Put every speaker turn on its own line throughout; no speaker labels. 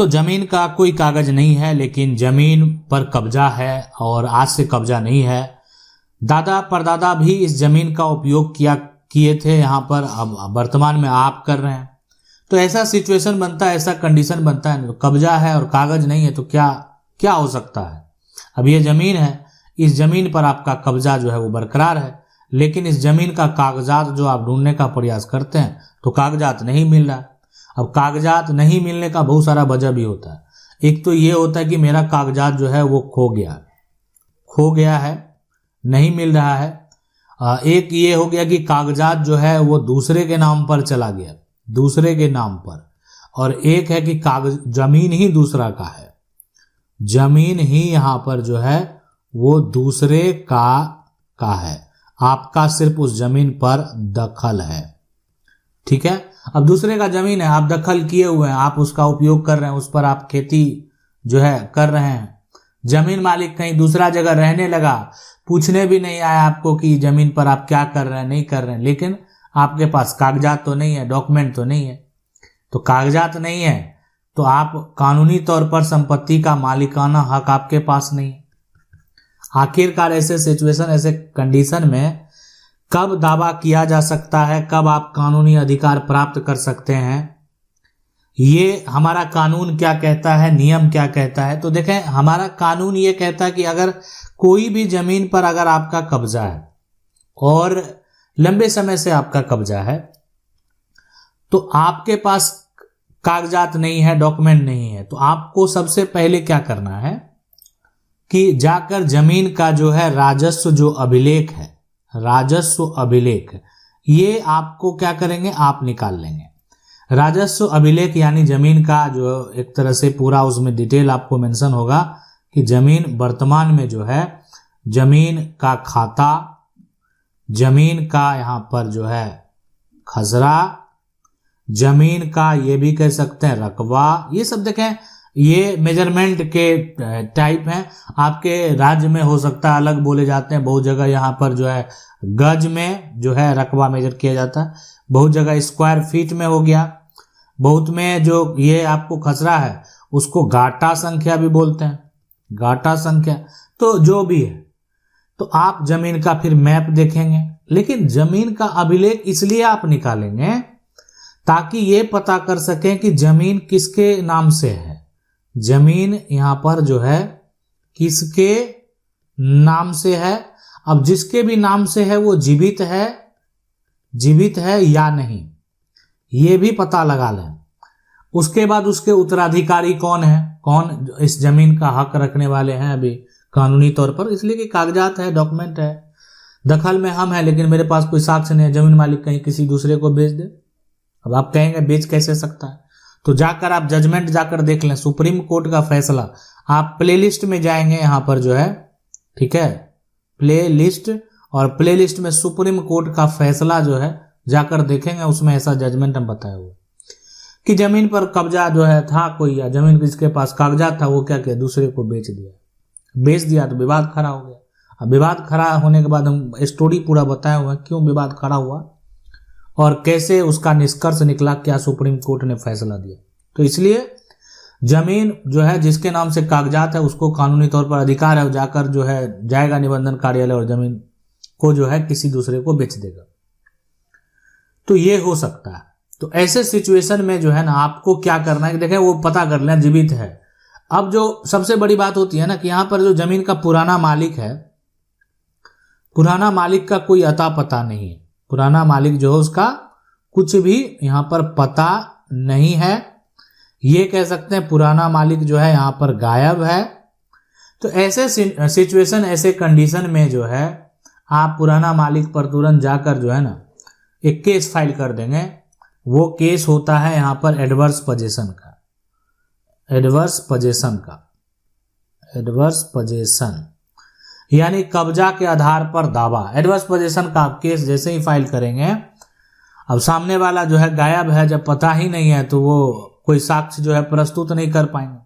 तो जमीन का कोई कागज नहीं है, लेकिन जमीन पर कब्जा है और आज से कब्जा नहीं है। दादा परदादा भी इस जमीन का उपयोग किए थे यहाँ पर, अब वर्तमान में आप कर रहे हैं। तो ऐसा सिचुएशन बनता है, ऐसा कंडीशन बनता है। तो कब्जा है और कागज नहीं है तो क्या क्या हो सकता है। अब ये जमीन है, इस जमीन पर आपका कब्जा जो है वो बरकरार है, लेकिन इस जमीन का कागजात जो आप ढूंढने का प्रयास करते हैं तो कागजात नहीं मिल रहा। अब कागजात नहीं मिलने का बहुत सारा वजह भी होता है। एक तो ये होता है कि मेरा कागजात जो है वो खो गया है, नहीं मिल रहा है। एक ये हो गया कि कागजात जो है वो दूसरे के नाम पर चला गया, दूसरे के नाम पर। और एक है कि जमीन ही दूसरा का है, जमीन ही यहाँ पर जो है वो दूसरे का है, आपका सिर्फ उस जमीन पर दखल है। ठीक है, अब दूसरे का जमीन है, आप दखल किए हुए हैं, आप उसका उपयोग कर रहे हैं, उस पर आप खेती जो है कर रहे हैं। जमीन मालिक कहीं दूसरा जगह रहने लगा, पूछने भी नहीं आया आपको कि जमीन पर आप क्या कर रहे हैं, नहीं कर रहे हैं, लेकिन आपके पास कागजात तो नहीं है, डॉक्यूमेंट तो नहीं है। तो कागजात नहीं है तो आप कानूनी तौर पर संपत्ति का मालिकाना हक आपके पास नहीं है। आखिरकार ऐसे सिचुएशन, ऐसे कंडीशन में कब दावा किया जा सकता है, कब आप कानूनी अधिकार प्राप्त कर सकते हैं, ये हमारा कानून क्या कहता है, नियम क्या कहता है। तो देखें, हमारा कानून ये कहता है कि अगर कोई भी जमीन पर अगर आपका कब्जा है और लंबे समय से आपका कब्जा है, तो आपके पास कागजात नहीं है, डॉक्यूमेंट नहीं है, तो आपको सबसे पहले क्या करना है कि जाकर जमीन का जो है राजस्व जो अभिलेख है, राजस्व अभिलेख, ये आपको क्या करेंगे, आप निकाल लेंगे। राजस्व अभिलेख यानी जमीन का जो एक तरह से पूरा उसमें डिटेल आपको मेंशन होगा कि जमीन वर्तमान में जो है, जमीन का खाता, जमीन का यहाँ पर जो है खसरा, जमीन का ये भी कह सकते हैं रकबा, ये सब देखें, ये मेजरमेंट के टाइप हैं। आपके राज्य में हो सकता है अलग बोले जाते हैं, बहुत जगह यहाँ पर जो है गज में जो है रकबा मेजर किया जाता है, बहुत जगह स्क्वायर फीट में हो गया, बहुत में जो ये आपको खसरा है उसको गाटा संख्या भी बोलते हैं, गाटा संख्या। तो जो भी है, तो आप जमीन का फिर मैप देखेंगे, लेकिन जमीन का अभिलेख इसलिए आप निकालेंगे ताकि ये पता कर सकें कि जमीन किसके नाम से है, जमीन यहाँ पर जो है किसके नाम से है। अब जिसके भी नाम से है वो जीवित है या नहीं, ये भी पता लगा लें। उसके बाद उसके उत्तराधिकारी कौन है, कौन इस जमीन का हक रखने वाले हैं अभी कानूनी तौर पर, इसलिए कि कागजात है, डॉक्यूमेंट है, दखल में हम है, लेकिन मेरे पास कोई साक्ष्य नहीं है। जमीन मालिक कहीं किसी दूसरे को बेच दे, अब आप कहेंगे बेच कैसे सकता है, तो जाकर आप जजमेंट जाकर देख लें, सुप्रीम कोर्ट का फैसला। आप प्लेलिस्ट में जाएंगे यहाँ पर जो है, ठीक है, प्लेलिस्ट, और प्लेलिस्ट में सुप्रीम कोर्ट का फैसला जो है जाकर देखेंगे, उसमें ऐसा जजमेंट हम बताए हुए कि जमीन पर कब्जा जो है था कोई, या जमीन जिसके पास कागजात था वो क्या किया, दूसरे को बेच दिया, तो विवाद खड़ा हो गया। अब विवाद खड़ा होने के बाद हम स्टोरी पूरा बताए हुए क्यों विवाद खड़ा हुआ और कैसे उसका निष्कर्ष निकला, क्या सुप्रीम कोर्ट ने फैसला दिया। तो इसलिए जमीन जो है जिसके नाम से कागजात है उसको कानूनी तौर पर अधिकार है, जाकर जो है जाएगा निबंधन कार्यालय और जमीन को जो है किसी दूसरे को बेच देगा। तो ये हो सकता है। तो ऐसे सिचुएशन में जो है ना, आपको क्या करना है कि देखें वो पता कर लें जीवित है। अब जो सबसे बड़ी बात होती है ना कि यहाँ पर जो जमीन का पुराना मालिक है, पुराना मालिक का कोई अता पता नहीं है, पुराना मालिक जो है उसका कुछ भी यहाँ पर पता नहीं है, ये कह सकते हैं पुराना मालिक जो है यहाँ पर गायब है। तो ऐसे सिचुएशन, ऐसे कंडीशन में जो है आप पुराना मालिक पर तुरंत जाकर जो है ना एक केस फाइल कर देंगे। वो केस होता है यहाँ पर एडवर्स पोजेशन का, एडवर्स पोजेशन यानी कब्जा के आधार पर दावा। एडवर्स पोजेशन का आप केस जैसे ही फाइल करेंगे, अब सामने वाला जो है गायब है, जब पता ही नहीं है तो वो कोई साक्ष्य जो है प्रस्तुत नहीं कर पाएंगे।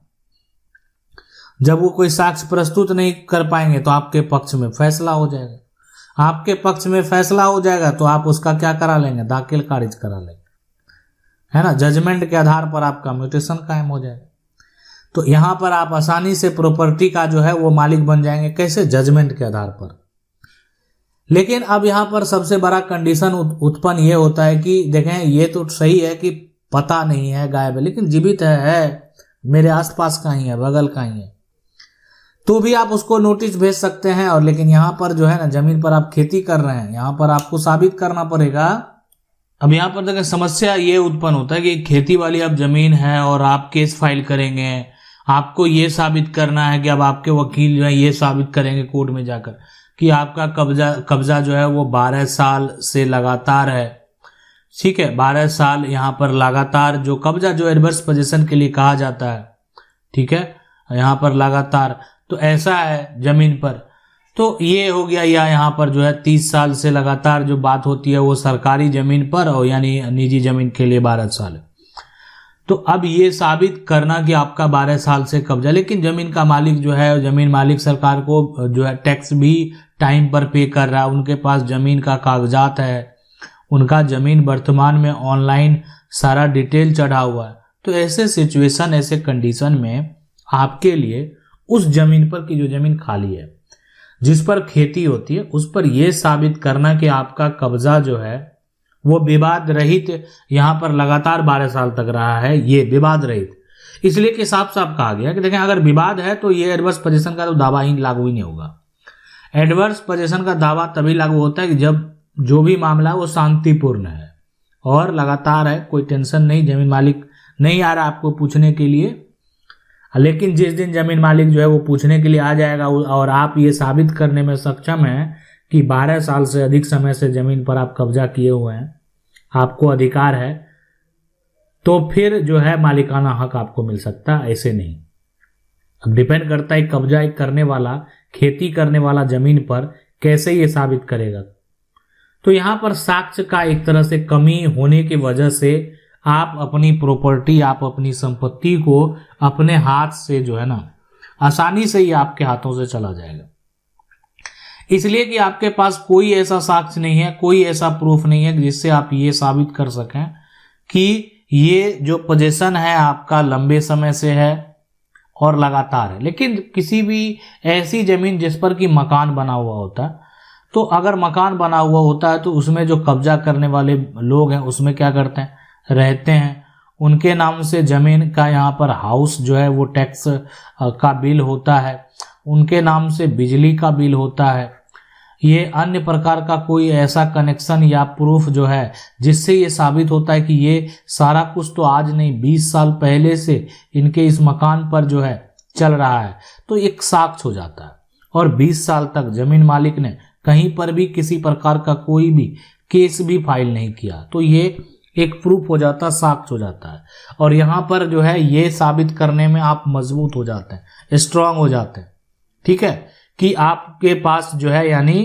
जब वो कोई साक्ष्य प्रस्तुत नहीं कर पाएंगे तो आपके पक्ष में फैसला हो जाएगा। आपके पक्ष में फैसला हो जाएगा तो आप उसका क्या करा लेंगे, दाखिल खारिज करा लेंगे, है ना। जजमेंट के आधार पर आपका म्यूटेशन कायम हो जाएगा। तो यहाँ पर आप आसानी से प्रॉपर्टी का जो है वो मालिक बन जाएंगे। कैसे? जजमेंट के आधार पर। लेकिन अब यहाँ पर सबसे बड़ा कंडीशन उत्पन्न ये होता है कि देखें, ये तो सही है कि पता नहीं है, गायब है, लेकिन जीवित है, मेरे आसपास का ही है, बगल का ही है, तो भी आप उसको नोटिस भेज सकते हैं। और लेकिन यहाँ पर जो है ना, जमीन पर आप खेती कर रहे हैं, यहाँ पर आपको साबित करना पड़ेगा। अब यहाँ पर देखिए समस्या ये उत्पन्न होता है कि खेती वाली अब जमीन है और आप केस फाइल करेंगे, आपको ये साबित करना है कि अब आपके वकील जो है ये साबित करेंगे कोर्ट में जाकर कि आपका कब्जा जो है वो 12 साल से लगातार है। ठीक है, 12 साल यहाँ पर लगातार जो कब्जा जो एडवर्स पोजीशन के लिए कहा जाता है, ठीक है, यहाँ पर लगातार, तो ऐसा है जमीन पर। तो ये हो गया, या यहाँ पर जो है 30 साल से लगातार जो बात होती है वो सरकारी जमीन पर, और यानी निजी जमीन के लिए 12 साल है। तो अब ये साबित करना कि आपका 12 साल से कब्जा, लेकिन जमीन का मालिक जो है, जमीन मालिक सरकार को जो है टैक्स भी टाइम पर पे कर रहा है, उनके पास जमीन का कागजात है, उनका जमीन वर्तमान में ऑनलाइन सारा डिटेल चढ़ा हुआ है। तो ऐसे सिचुएशन, ऐसे कंडीशन में आपके लिए उस जमीन पर की जो जमीन खाली है, जिस पर खेती होती है, उस पर यह साबित करना कि आपका कब्जा जो है वो विवाद रहित यहाँ पर लगातार 12 साल तक रहा है, ये विवाद रहित, इसलिए कि साफ साफ कहा गया कि देखें, अगर विवाद है तो ये एडवर्स पोजीशन का तो दावा ही लागू ही नहीं होगा। एडवर्स पोजीशन का दावा तभी लागू होता है कि जब जो भी मामला है वो शांतिपूर्ण है और लगातार है, कोई टेंशन नहीं, जमीन मालिक नहीं आ रहा आपको पूछने के लिए। लेकिन जिस दिन जमीन मालिक जो है वो पूछने के लिए आ जाएगा और आप ये साबित करने में सक्षम हैं कि 12 साल से अधिक समय से जमीन पर आप कब्जा किए हुए हैं, आपको अधिकार है, तो फिर जो है मालिकाना हक आपको मिल सकता है, ऐसे नहीं। अब डिपेंड करता है कब्जा एक करने वाला, खेती करने वाला जमीन पर कैसे ये साबित करेगा। तो यहाँ पर साक्ष्य का एक तरह से कमी होने की वजह से आप अपनी प्रॉपर्टी, आप अपनी संपत्ति को अपने हाथ से जो है ना, आसानी से ही आपके हाथों से चला जाएगा, इसलिए कि आपके पास कोई ऐसा साक्ष्य नहीं है, कोई ऐसा प्रूफ नहीं है जिससे आप ये साबित कर सकें कि ये जो पोजीशन है आपका लंबे समय से है और लगातार है। लेकिन किसी भी ऐसी जमीन जिस पर कि मकान बना हुआ होता है, तो अगर मकान बना हुआ होता है तो उसमें जो कब्जा करने वाले लोग हैं उसमें क्या करते हैं, रहते हैं, उनके नाम से जमीन का यहाँ पर हाउस जो है वो टैक्स का बिल होता है, उनके नाम से बिजली का बिल होता है। ये अन्य प्रकार का कोई ऐसा कनेक्शन या प्रूफ जो है जिससे ये साबित होता है कि ये सारा कुछ तो आज नहीं 20 साल पहले से इनके इस मकान पर जो है चल रहा है, तो एक साक्ष्य हो जाता है। और 20 साल तक जमीन मालिक ने कहीं पर भी किसी प्रकार का कोई भी केस भी फाइल नहीं किया, तो ये एक प्रूफ हो जाता है, साक्ष्य हो जाता है। और यहाँ पर जो है ये साबित करने में आप मजबूत हो जाते हैं, स्ट्रांग हो जाते हैं, ठीक है, कि आपके पास जो है यानी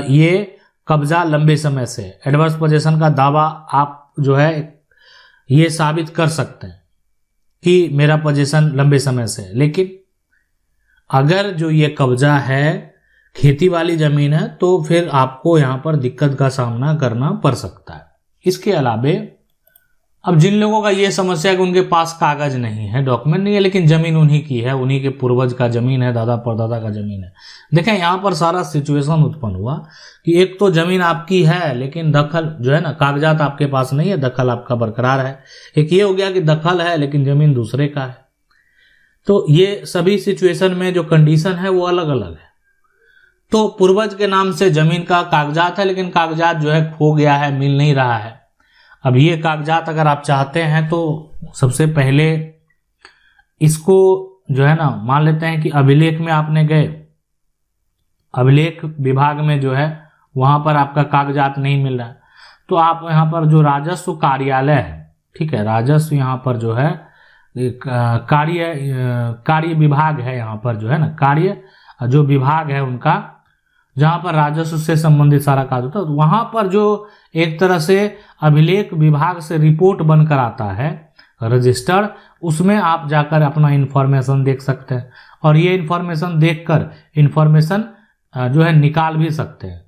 ये कब्जा लंबे समय से, एडवर्स पोजीशन का दावा आप जो है ये साबित कर सकते हैं कि मेरा पोजीशन लंबे समय से है। लेकिन अगर जो ये कब्जा है खेती वाली जमीन है तो फिर आपको यहाँ पर दिक्कत का सामना करना पड़ सकता है। इसके अलावे अब जिन लोगों का ये समस्या है कि उनके पास कागज नहीं है, डॉक्यूमेंट नहीं है, लेकिन जमीन उन्हीं की है, उन्हीं के पूर्वज का जमीन है, दादा परदादा का जमीन है। देखें यहाँ पर सारा सिचुएशन उत्पन्न हुआ कि एक तो जमीन आपकी है लेकिन दखल जो है ना, कागजात आपके पास नहीं है, दखल आपका बरकरार है। एक ये हो गया कि दखल है लेकिन जमीन दूसरे का है। तो ये सभी सिचुएशन में जो कंडीशन है वो अलग अलग है। तो पूर्वज के नाम से जमीन का कागजात है लेकिन कागजात जो है खो गया है, मिल नहीं रहा है। अब ये कागजात अगर आप चाहते हैं तो सबसे पहले इसको जो है ना, मान लेते हैं कि अभिलेख में आपने गए, अभिलेख विभाग में जो है वहां पर आपका कागजात नहीं मिल रहा है, तो आप यहाँ पर जो राजस्व कार्यालय है, ठीक है, राजस्व यहाँ पर जो है कार्य विभाग है, यहाँ पर जो है ना कार्य जो विभाग है उनका, जहां पर राजस्व से संबंधित सारा काज होता है, तो वहां पर जो एक तरह से अभिलेख विभाग से रिपोर्ट बनकर आता है रजिस्टर्ड, उसमें आप जाकर अपना इंफॉर्मेशन देख सकते हैं और ये इंफॉर्मेशन देखकर इंफॉर्मेशन जो है निकाल भी सकते हैं।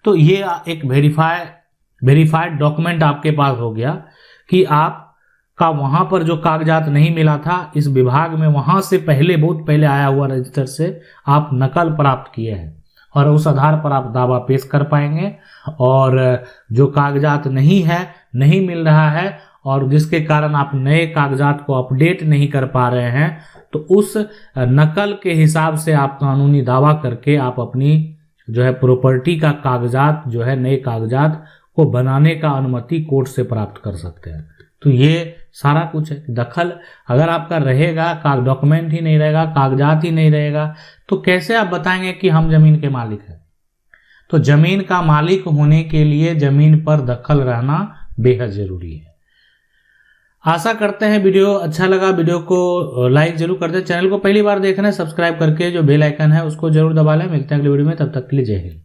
तो ये एक वेरीफाइड डॉक्यूमेंट आपके पास हो गया कि आप का वहां पर जो कागजात नहीं मिला था, इस विभाग में वहां से पहले, बहुत पहले आया हुआ रजिस्टर से आप नकल प्राप्त किए हैं और उस आधार पर आप दावा पेश कर पाएंगे। और जो कागजात नहीं मिल रहा है और जिसके कारण आप नए कागजात को अपडेट नहीं कर पा रहे हैं, तो उस नकल के हिसाब से आप कानूनी दावा करके आप अपनी जो है प्रॉपर्टी का कागजात जो है, नए कागजात को बनाने का अनुमति कोर्ट से प्राप्त कर सकते हैं। तो ये सारा कुछ है। दखल अगर आपका रहेगा, डॉक्यूमेंट ही नहीं रहेगा, कागजात ही नहीं रहेगा, तो कैसे आप बताएंगे कि हम जमीन के मालिक हैं। तो जमीन का मालिक होने के लिए जमीन पर दखल रहना बेहद जरूरी है। आशा करते हैं वीडियो अच्छा लगा। वीडियो को लाइक जरूर कर दें। चैनल को पहली बार देख रहे हैं, सब्सक्राइब करके जो बेल आइकन है उसको जरूर दबा लें। मिलते हैं अगले वीडियो में, तब तक के लिए जय हिंद।